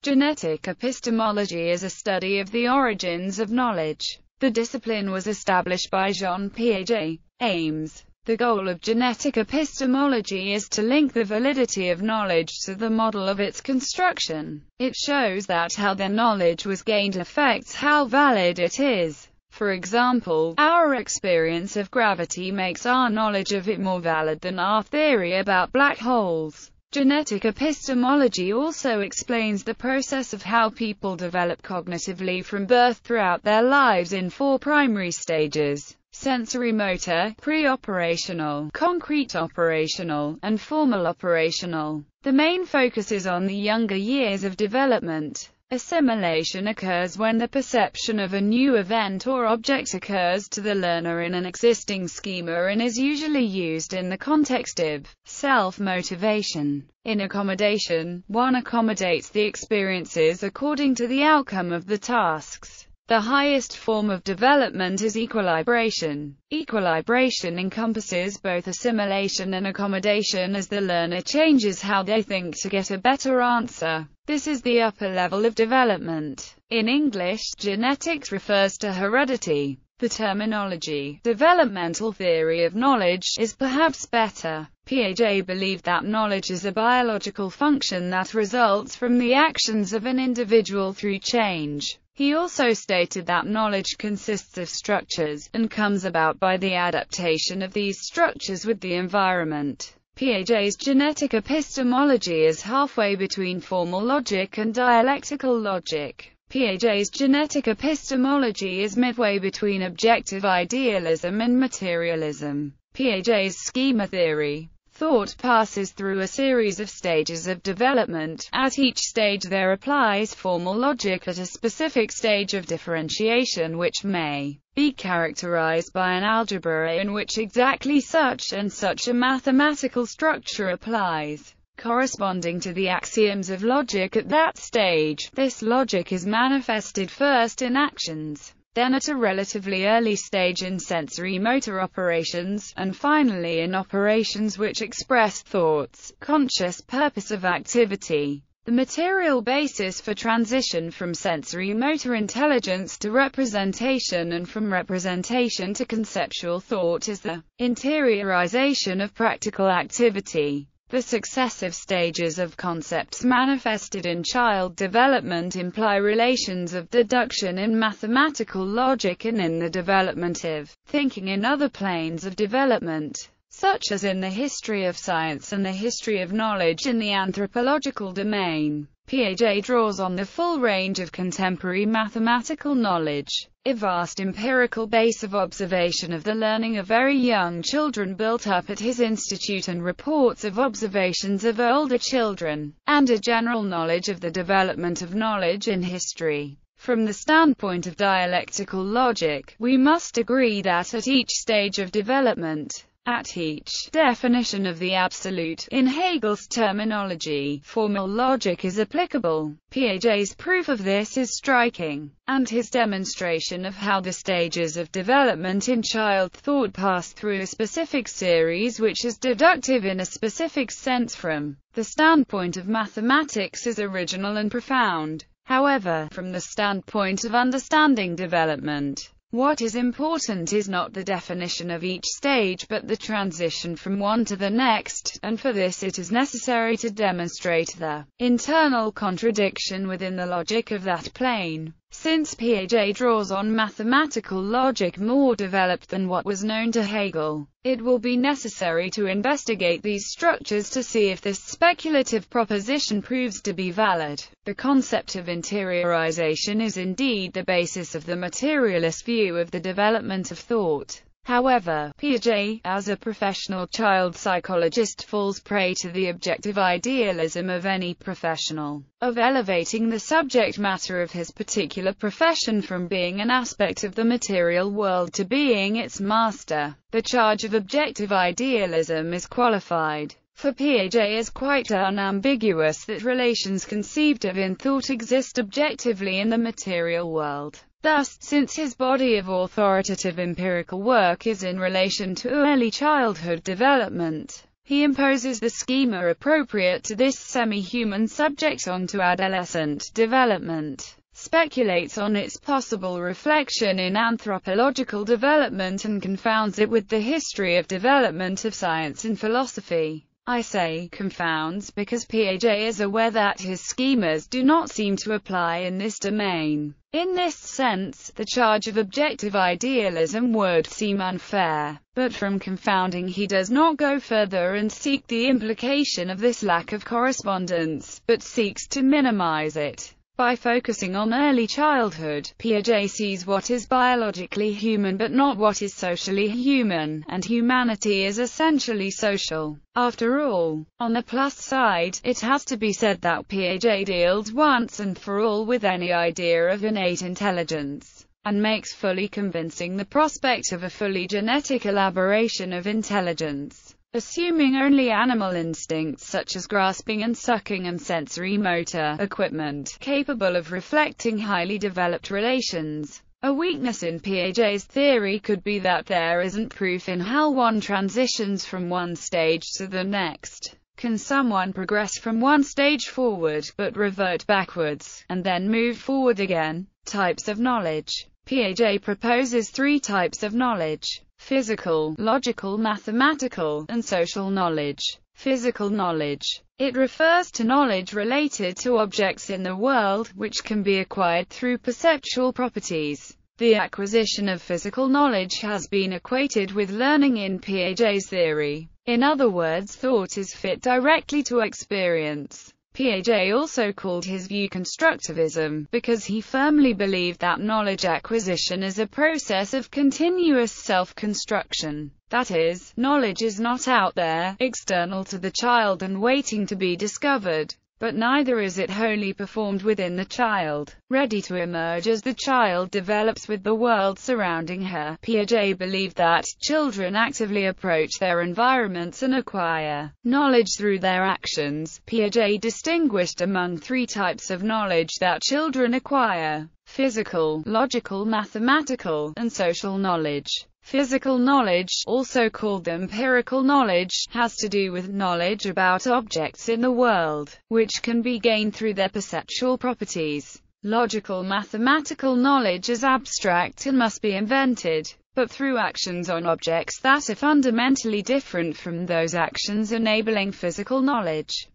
Genetic epistemology is a study of the origins of knowledge. The discipline was established by Jean Piaget. Aims. The goal of genetic epistemology is to link the validity of knowledge to the model of its construction. It shows that how the knowledge was gained affects how valid it is. For example, our experience of gravity makes our knowledge of it more valid than our theory about black holes. Genetic epistemology also explains the process of how people develop cognitively from birth throughout their lives in 4 primary stages: sensory motor, pre-operational, concrete operational, and formal operational. The main focus is on the younger years of development. Assimilation occurs when the perception of a new event or object occurs to the learner in an existing schema and is usually used in the context of self-motivation. In accommodation, one accommodates the experiences according to the outcome of the tasks. The highest form of development is equilibration. Equilibration encompasses both assimilation and accommodation as the learner changes how they think to get a better answer. This is the upper level of development. In English, genetics refers to heredity. The terminology, developmental theory of knowledge, is perhaps better. Piaget believed that knowledge is a biological function that results from the actions of an individual through change. He also stated that knowledge consists of structures, and comes about by the adaptation of these structures with the environment. Piaget's genetic epistemology is halfway between formal logic and dialectical logic. Piaget's genetic epistemology is midway between objective idealism and materialism. Piaget's schema theory. Thought passes through a series of stages of development. At each stage there applies formal logic at a specific stage of differentiation, which may be characterized by an algebra in which exactly such and such a mathematical structure applies, corresponding to the axioms of logic at that stage. This logic is manifested first in actions, then at a relatively early stage in sensory-motor operations, and finally in operations which express thought's conscious purpose of activity. The material basis for transition from sensory-motor intelligence to representation and from representation to conceptual thought is the interiorization of practical activity. The successive stages of concepts manifested in child development imply relations of deduction in mathematical logic and in the development of thinking in other planes of development, such as in the history of science and the history of knowledge in the anthropological domain. Piaget draws on the full range of contemporary mathematical knowledge, a vast empirical base of observation of the learning of very young children built up at his institute, and reports of observations of older children, and a general knowledge of the development of knowledge in history. From the standpoint of dialectical logic, we must agree that at each stage of development, at each definition of the absolute, in Hegel's terminology, formal logic is applicable. Piaget's proof of this is striking, and his demonstration of how the stages of development in child thought pass through a specific series which is deductive in a specific sense from the standpoint of mathematics is original and profound. However, from the standpoint of understanding development, what is important is not the definition of each stage but the transition from one to the next, and for this it is necessary to demonstrate the internal contradiction within the logic of that plane. Since Piaget draws on mathematical logic more developed than what was known to Hegel, it will be necessary to investigate these structures to see if this speculative proposition proves to be valid. The concept of interiorization is indeed the basis of the materialist view of the development of thought. However, Piaget, as a professional child psychologist, falls prey to the objective idealism of any professional, of elevating the subject matter of his particular profession from being an aspect of the material world to being its master. The charge of objective idealism is qualified, for Piaget is quite unambiguous, that relations conceived of in thought exist objectively in the material world. Thus, since his body of authoritative empirical work is in relation to early childhood development, He imposes the schema appropriate to this semi-human subject onto adolescent development, speculates on its possible reflection in anthropological development, and confounds it with the history of development of science and philosophy. I say confounds because Piaget is aware that his schemas do not seem to apply in this domain. In this sense, the charge of objective idealism would seem unfair, but from confounding he does not go further and seek the implication of this lack of correspondence, but seeks to minimize it. By focusing on early childhood, Piaget sees what is biologically human but not what is socially human, and humanity is essentially social. After all, on the plus side, it has to be said that Piaget deals once and for all with any idea of innate intelligence, and makes fully convincing the prospect of a fully genetic elaboration of intelligence. Assuming only animal instincts such as grasping and sucking and sensory motor equipment, capable of reflecting highly developed relations. A weakness in Piaget's theory could be that there isn't proof in how one transitions from one stage to the next. Can someone progress from one stage forward, but revert backwards, and then move forward again? Types of knowledge. Piaget proposes 3 types of knowledge: physical, logical, mathematical, and social knowledge. Physical knowledge. It refers to knowledge related to objects in the world, which can be acquired through perceptual properties. The acquisition of physical knowledge has been equated with learning in Piaget's theory. In other words, thought is fit directly to experience. Piaget also called his view constructivism, because he firmly believed that knowledge acquisition is a process of continuous self-construction. That is, knowledge is not out there, external to the child and waiting to be discovered, but neither is it wholly performed within the child, ready to emerge as the child develops with the world surrounding her. Piaget believed that children actively approach their environments and acquire knowledge through their actions. Piaget distinguished among 3 types of knowledge that children acquire: physical, logical, mathematical, and social knowledge. Physical knowledge, also called empirical knowledge, has to do with knowledge about objects in the world, which can be gained through their perceptual properties. Logical mathematical knowledge is abstract and must be invented, but through actions on objects that are fundamentally different from those actions enabling physical knowledge.